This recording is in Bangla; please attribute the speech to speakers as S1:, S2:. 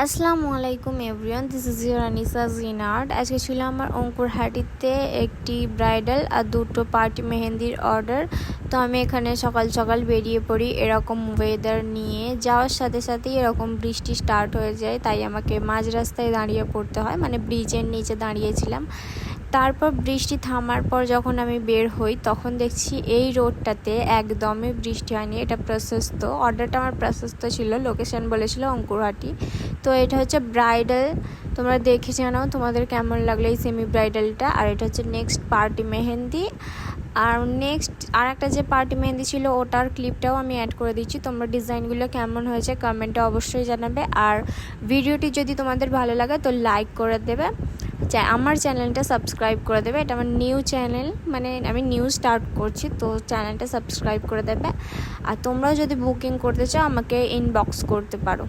S1: আসসালামু আলাইকুম everyone, this is your Anisa জিনার্ড। আজকে ছিল আমার অঙ্কুরহাটিতে একটি ব্রাইডাল আর দুটো পার্টি মেহেন্দির অর্ডার। তো আমি এখানে সকাল সকাল বেরিয়ে পড়ি। এরকম ওয়েদার নিয়ে যাওয়ার সাথে সাথেই এরকম বৃষ্টি স্টার্ট হয়ে যায়, তাই আমাকে মাঝ রাস্তায় দাঁড়িয়ে পড়তে হয়, মানে ব্রিজের নিচে দাঁড়িয়েছিলাম। তারপর বৃষ্টি থামার পর যখন আমি বের হই তখন দেখছি এই রোডটাতে একদমই বৃষ্টি হয়নি, এটা প্রশস্ত। অর্ডারটা আমার প্রশস্ত ছিল, লোকেশন বলেছিল অঙ্কুরহাটি। তো এটা হচ্ছে ব্রাইডাল, তোমরা দেখে জানাও তোমাদের কেমন লাগলো এই সেমি ব্রাইডালটা। আর এটা হচ্ছে নেক্সট পার্টি মেহেন্দি। আর নেক্সট আর একটা যে পার্টি মেহেন্দি ছিল ওটার ক্লিপটাও আমি অ্যাড করে দিচ্ছি। তোমরা ডিজাইনগুলো কেমন হয়েছে কমেন্টে অবশ্যই জানাবে। আর ভিডিওটি যদি তোমাদের ভালো লাগে তো লাইক করে দেবে, আমার চ্যানেলটা সাবস্ক্রাইব করে দেবে। এটা আমার নিউ চ্যানেল, মানে আমি নিউ স্টার্ট করছি, তো চ্যানেলটা সাবস্ক্রাইব করে দেবে। আর তোমরাও যদি বুকিং করতে চাও আমাকে ইনবক্স করতে পারো।